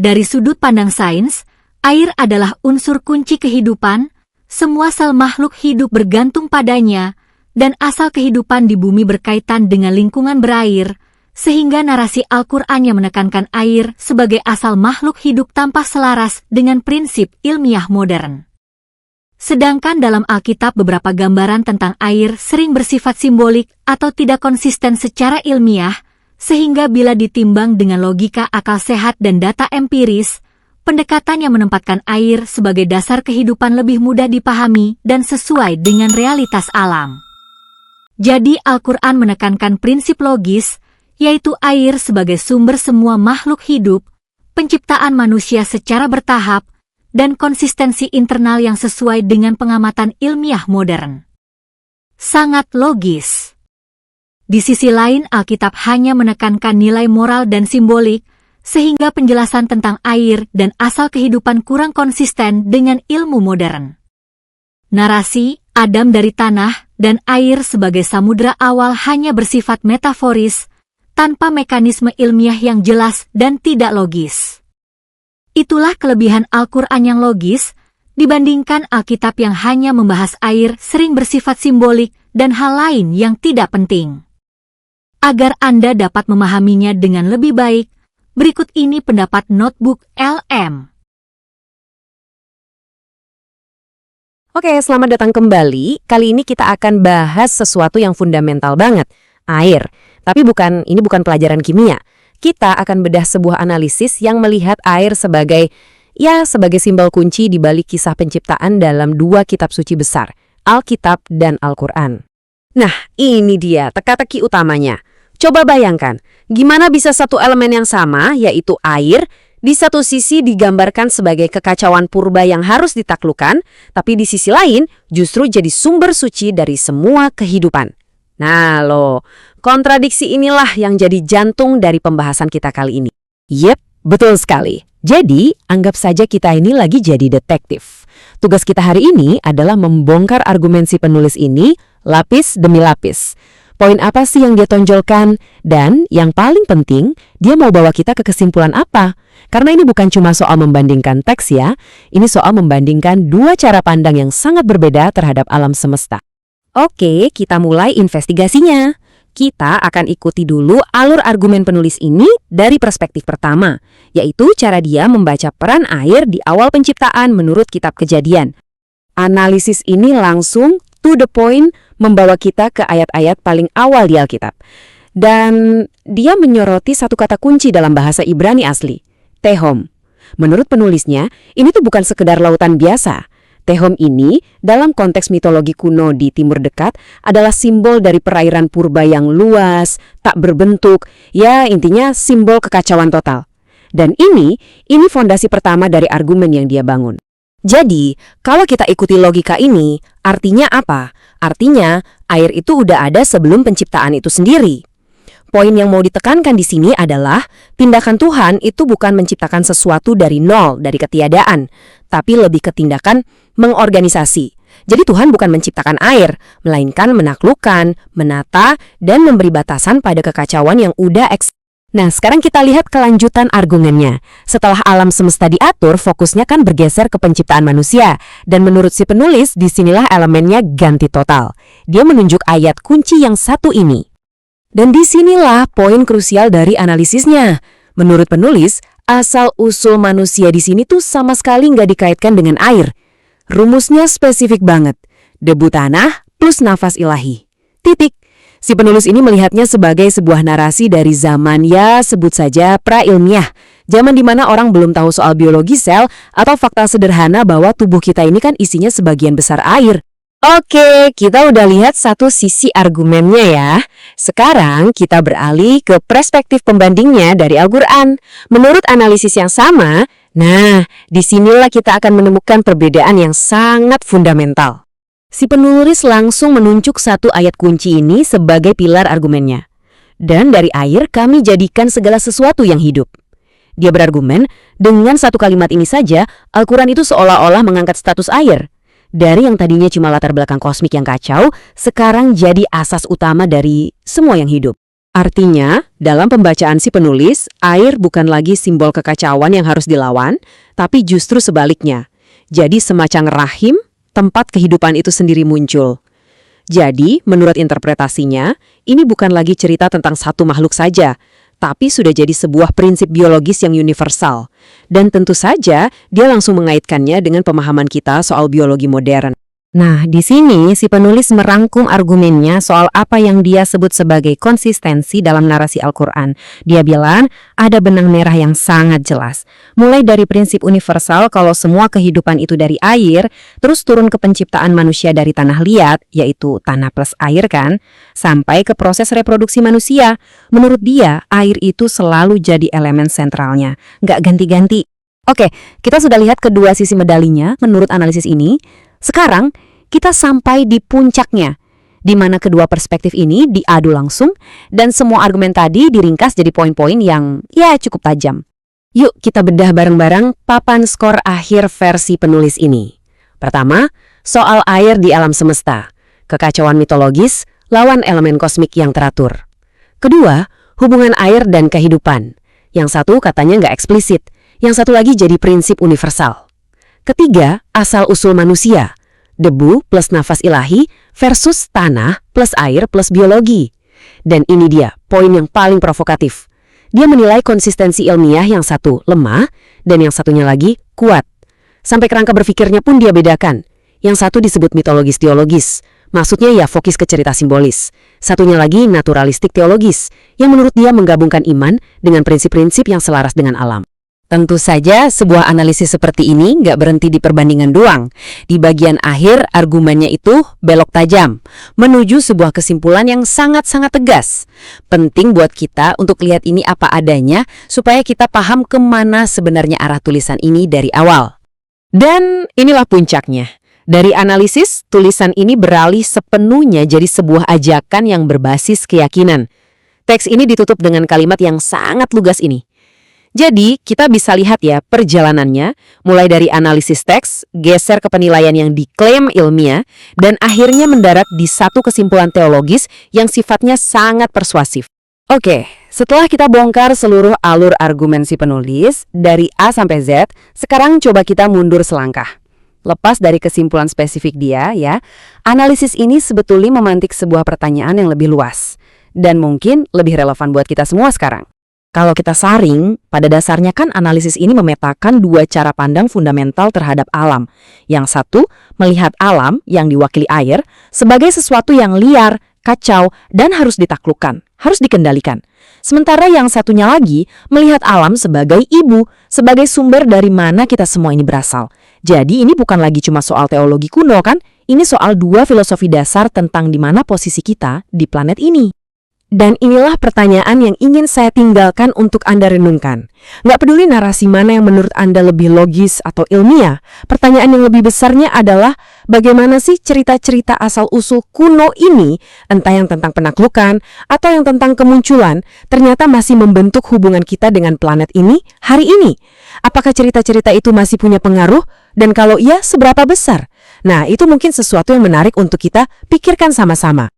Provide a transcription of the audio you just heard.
Dari sudut pandang sains, air adalah unsur kunci kehidupan, semua sel makhluk hidup bergantung padanya, dan asal kehidupan di bumi berkaitan dengan lingkungan berair, sehingga narasi Al-Quran yang menekankan air sebagai asal makhluk hidup tampak selaras dengan prinsip ilmiah modern. Sedangkan dalam Alkitab beberapa gambaran tentang air sering bersifat simbolik atau tidak konsisten secara ilmiah, sehingga bila ditimbang dengan logika akal sehat dan data empiris, pendekatan yang menempatkan air sebagai dasar kehidupan lebih mudah dipahami dan sesuai dengan realitas alam. Jadi Al-Quran menekankan prinsip logis, yaitu air sebagai sumber semua makhluk hidup, penciptaan manusia secara bertahap, dan konsistensi internal yang sesuai dengan pengamatan ilmiah modern. Sangat logis. Di sisi lain, Alkitab hanya menekankan nilai moral dan simbolik, sehingga penjelasan tentang air dan asal kehidupan kurang konsisten dengan ilmu modern. Narasi Adam dari tanah dan air sebagai samudera awal hanya bersifat metaforis, tanpa mekanisme ilmiah yang jelas dan tidak logis. Itulah kelebihan Al-Quran yang logis, dibandingkan Alkitab yang hanya membahas air sering bersifat simbolik dan hal lain yang tidak penting. Agar Anda dapat memahaminya dengan lebih baik, berikut ini pendapat Notebook LM. Oke, selamat datang kembali. Kali ini kita akan bahas sesuatu yang fundamental banget, air. Tapi ini bukan pelajaran kimia. Kita akan bedah sebuah analisis yang melihat air sebagai simbol kunci di balik kisah penciptaan dalam dua kitab suci besar, Alkitab dan Al-Quran. Nah, ini dia teka-teki utamanya. Coba bayangkan, gimana bisa satu elemen yang sama, yaitu air, di satu sisi digambarkan sebagai kekacauan purba yang harus ditaklukkan, tapi di sisi lain justru jadi sumber suci dari semua kehidupan. Nah loh, kontradiksi inilah yang jadi jantung dari pembahasan kita kali ini. Yep, betul sekali. Jadi, anggap saja kita ini lagi jadi detektif. Tugas kita hari ini adalah membongkar argumen si penulis ini lapis demi lapis. Poin apa sih yang dia tonjolkan? Dan yang paling penting, dia mau bawa kita ke kesimpulan apa? Karena ini bukan cuma soal membandingkan teks ya, ini soal membandingkan dua cara pandang yang sangat berbeda terhadap alam semesta. Oke, kita mulai investigasinya. Kita akan ikuti dulu alur argumen penulis ini dari perspektif pertama, yaitu cara dia membaca peran air di awal penciptaan menurut Kitab Kejadian. Analisis ini langsung to the point, membawa kita ke ayat-ayat paling awal di Alkitab. Dan dia menyoroti satu kata kunci dalam bahasa Ibrani asli, Tehom. Menurut penulisnya, ini tuh bukan sekedar lautan biasa. Tehom ini, dalam konteks mitologi kuno di Timur Dekat, adalah simbol dari perairan purba yang luas, tak berbentuk, ya intinya simbol kekacauan total. Dan ini fondasi pertama dari argumen yang dia bangun. Jadi, kalau kita ikuti logika ini, artinya apa? Artinya, air itu udah ada sebelum penciptaan itu sendiri. Poin yang mau ditekankan di sini adalah, tindakan Tuhan itu bukan menciptakan sesuatu dari nol, dari ketiadaan, tapi lebih ke tindakan mengorganisasi. Jadi Tuhan bukan menciptakan air, melainkan menaklukkan, menata, dan memberi batasan pada kekacauan yang udah eksisten. Nah, sekarang kita lihat kelanjutan argumennya. Setelah alam semesta diatur, fokusnya kan bergeser ke penciptaan manusia. Dan menurut si penulis, disinilah elemennya ganti total. Dia menunjuk ayat kunci yang satu ini. Dan disinilah poin krusial dari analisisnya. Menurut penulis, asal-usul manusia di sini tuh sama sekali nggak dikaitkan dengan air. Rumusnya spesifik banget. Debu tanah plus nafas ilahi. Titik. Si penulis ini melihatnya sebagai sebuah narasi dari zaman sebut saja pra-ilmiah. Zaman di mana orang belum tahu soal biologi sel atau fakta sederhana bahwa tubuh kita ini kan isinya sebagian besar air. Oke, kita udah lihat satu sisi argumennya ya. Sekarang kita beralih ke perspektif pembandingnya dari Al-Quran. Menurut analisis yang sama, disinilah kita akan menemukan perbedaan yang sangat fundamental. Si penulis langsung menunjuk satu ayat kunci ini sebagai pilar argumennya. Dan dari air kami jadikan segala sesuatu yang hidup. Dia berargumen, dengan satu kalimat ini saja, Al-Quran itu seolah-olah mengangkat status air. Dari yang tadinya cuma latar belakang kosmik yang kacau, sekarang jadi asas utama dari semua yang hidup. Artinya, dalam pembacaan si penulis, air bukan lagi simbol kekacauan yang harus dilawan, tapi justru sebaliknya. Jadi semacam rahim, tempat kehidupan itu sendiri muncul. Jadi, menurut interpretasinya, ini bukan lagi cerita tentang satu makhluk saja, tapi sudah jadi sebuah prinsip biologis yang universal. Dan tentu saja, dia langsung mengaitkannya dengan pemahaman kita soal biologi modern. Nah, di sini si penulis merangkum argumennya soal apa yang dia sebut sebagai konsistensi dalam narasi Al-Quran. Dia bilang, ada benang merah yang sangat jelas. Mulai dari prinsip universal kalau semua kehidupan itu dari air, terus turun ke penciptaan manusia dari tanah liat, yaitu tanah plus air kan, sampai ke proses reproduksi manusia. Menurut dia, air itu selalu jadi elemen sentralnya, nggak ganti-ganti. Oke, kita sudah lihat kedua sisi medalinya menurut analisis ini. Sekarang, kita sampai di puncaknya, di mana kedua perspektif ini diadu langsung, dan semua argumen tadi diringkas jadi poin-poin yang, ya, cukup tajam. Yuk, kita bedah bareng-bareng papan skor akhir versi penulis ini. Pertama, soal air di alam semesta, kekacauan mitologis, lawan elemen kosmik yang teratur. Kedua, hubungan air dan kehidupan. Yang satu katanya nggak eksplisit, yang satu lagi jadi prinsip universal. Ketiga, asal-usul manusia, debu plus nafas ilahi versus tanah plus air plus biologi. Dan ini dia, poin yang paling provokatif. Dia menilai konsistensi ilmiah yang satu lemah, dan yang satunya lagi kuat. Sampai kerangka berpikirnya pun dia bedakan. Yang satu disebut mitologis-teologis, maksudnya ya fokus ke cerita simbolis. Satunya lagi naturalistik teologis, yang menurut dia menggabungkan iman dengan prinsip-prinsip yang selaras dengan alam. Tentu saja sebuah analisis seperti ini nggak berhenti di perbandingan doang. Di bagian akhir argumennya itu belok tajam, menuju sebuah kesimpulan yang sangat-sangat tegas. Penting buat kita untuk lihat ini apa adanya, supaya kita paham kemana sebenarnya arah tulisan ini dari awal. Dan inilah puncaknya. Dari analisis, tulisan ini beralih sepenuhnya jadi sebuah ajakan yang berbasis keyakinan. Teks ini ditutup dengan kalimat yang sangat lugas ini. Jadi, kita bisa lihat ya perjalanannya, mulai dari analisis teks, geser ke penilaian yang diklaim ilmiah, dan akhirnya mendarat di satu kesimpulan teologis yang sifatnya sangat persuasif. Oke, setelah kita bongkar seluruh alur argumen si penulis, dari A sampai Z, sekarang coba kita mundur selangkah. Lepas dari kesimpulan spesifik dia, ya, analisis ini sebetulnya memantik sebuah pertanyaan yang lebih luas, dan mungkin lebih relevan buat kita semua sekarang. Kalau kita saring, pada dasarnya kan analisis ini memetakan dua cara pandang fundamental terhadap alam. Yang satu, melihat alam yang diwakili air sebagai sesuatu yang liar, kacau, dan harus ditaklukkan, harus dikendalikan. Sementara yang satunya lagi, melihat alam sebagai ibu, sebagai sumber dari mana kita semua ini berasal. Jadi ini bukan lagi cuma soal teologi kuno kan, ini soal dua filosofi dasar tentang di mana posisi kita di planet ini. Dan inilah pertanyaan yang ingin saya tinggalkan untuk Anda renungkan. Nggak peduli narasi mana yang menurut Anda lebih logis atau ilmiah, pertanyaan yang lebih besarnya adalah bagaimana sih cerita-cerita asal-usul kuno ini, entah yang tentang penaklukan atau yang tentang kemunculan, ternyata masih membentuk hubungan kita dengan planet ini hari ini. Apakah cerita-cerita itu masih punya pengaruh? Dan kalau iya, seberapa besar? Nah, itu mungkin sesuatu yang menarik untuk kita pikirkan sama-sama.